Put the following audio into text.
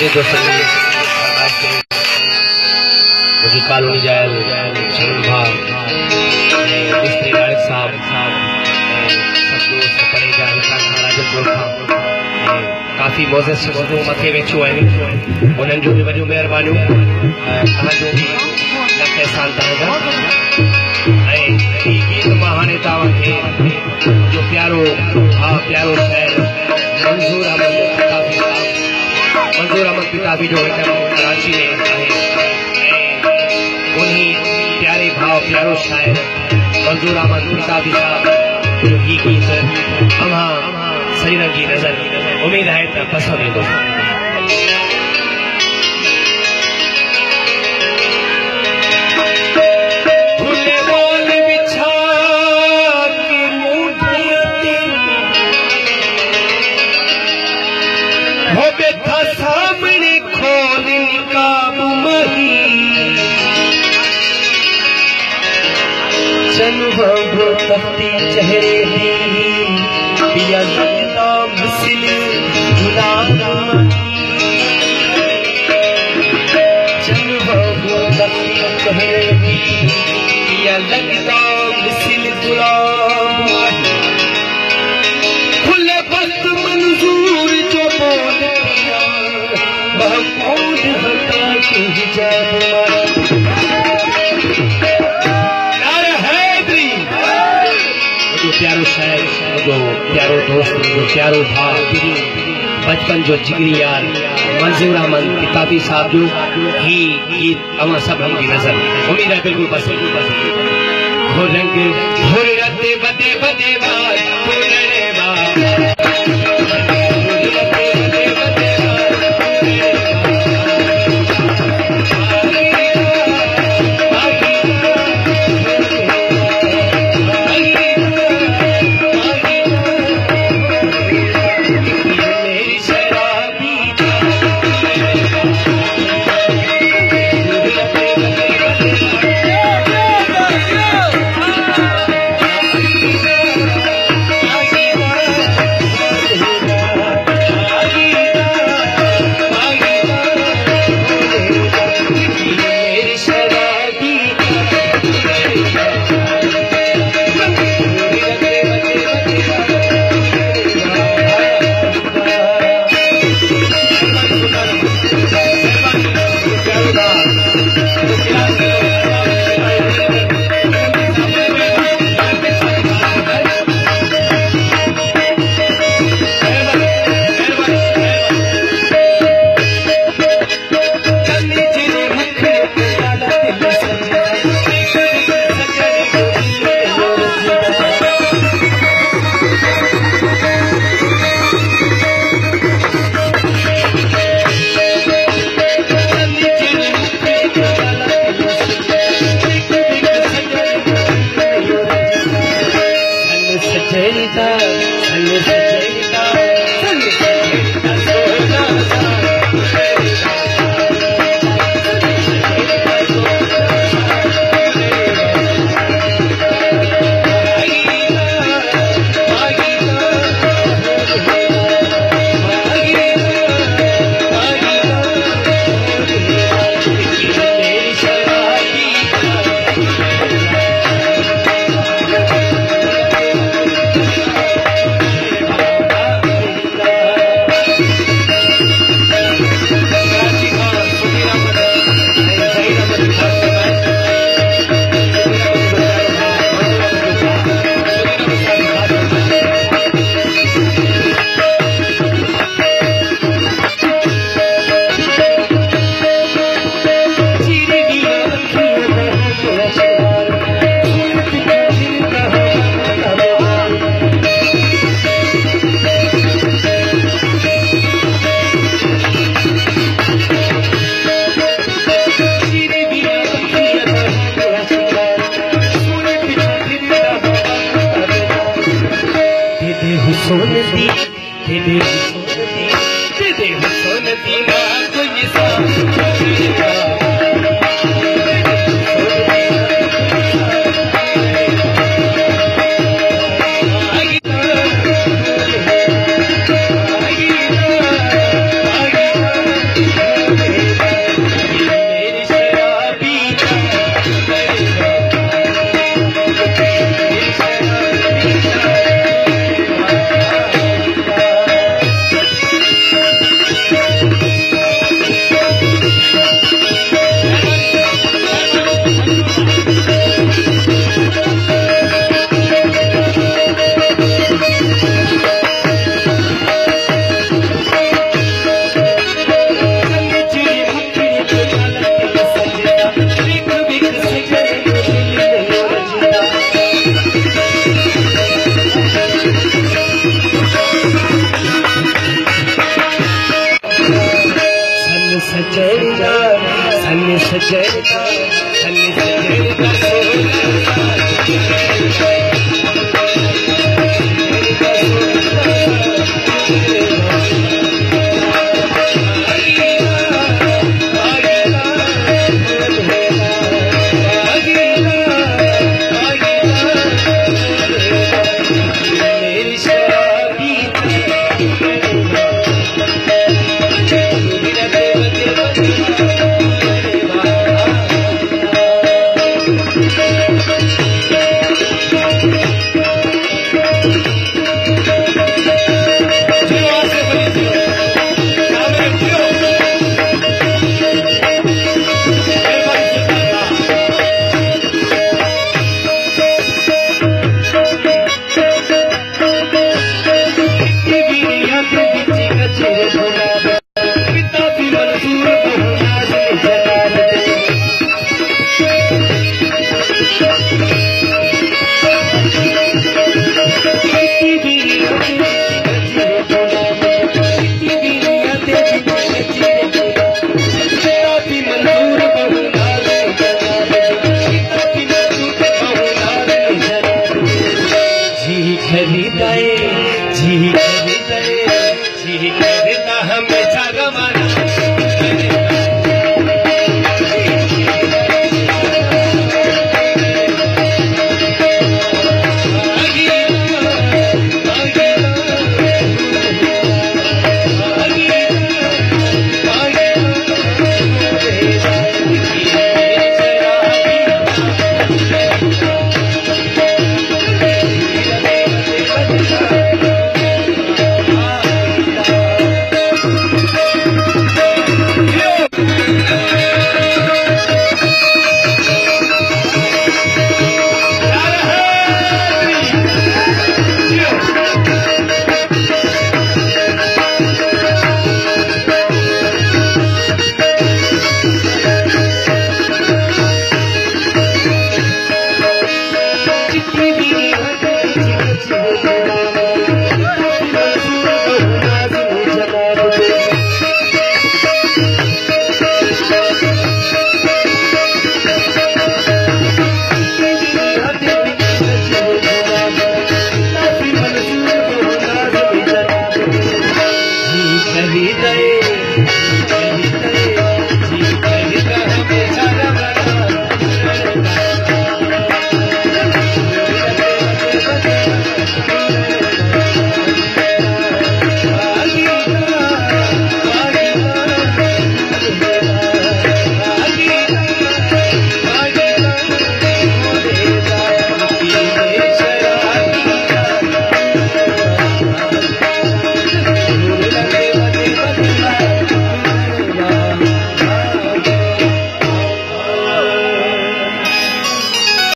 ये दोस्तों मुझे कॉलोनी जायल शरण भाव मिस्त्री लालिक साहब सब दोस्त पड़े जा राजन खां काफ़ी मोज़स मथे वेठियूं आहिनि उन्हनि जूं बि वॾियूं महिरबानियूं तव्हांजो बि लख एहसान तव्हांजा ऐं हीअ गीत मां हाणे तव्हांखे जो प्यारो प्यारो शाइर मंज़ूर अहमद किताबी जो कराची में आहे ऐं उन्हीं प्यारे भाव प्यारो शाइर मंज़ूर अहमद किताबी साहब जो हीअ गीत अव्हां सरीरन जी नज़र उम्मीद है तो पसंद ईंदो। चेहरे पिया लगता मिसल गुलाब चल बाबू चेहरे पिया लगता मिसल गुलाब खुले वक्त मंजूर जो बोल पिया महमूद हटा के हिजाब प्यारो शायर मुझो प्यारो दोस्त मुझो प्यारो भाव बचपन जो जिगरी यार मंज़ूर अहमद किताबी साहब जो ही गीत अवां सब हम की नजर उम्मीद है बिल्कुल पसंद हो रंग भुरते बदे बदे बात फूलने बात सजदा सन्नी सजदा सन्नी सजदा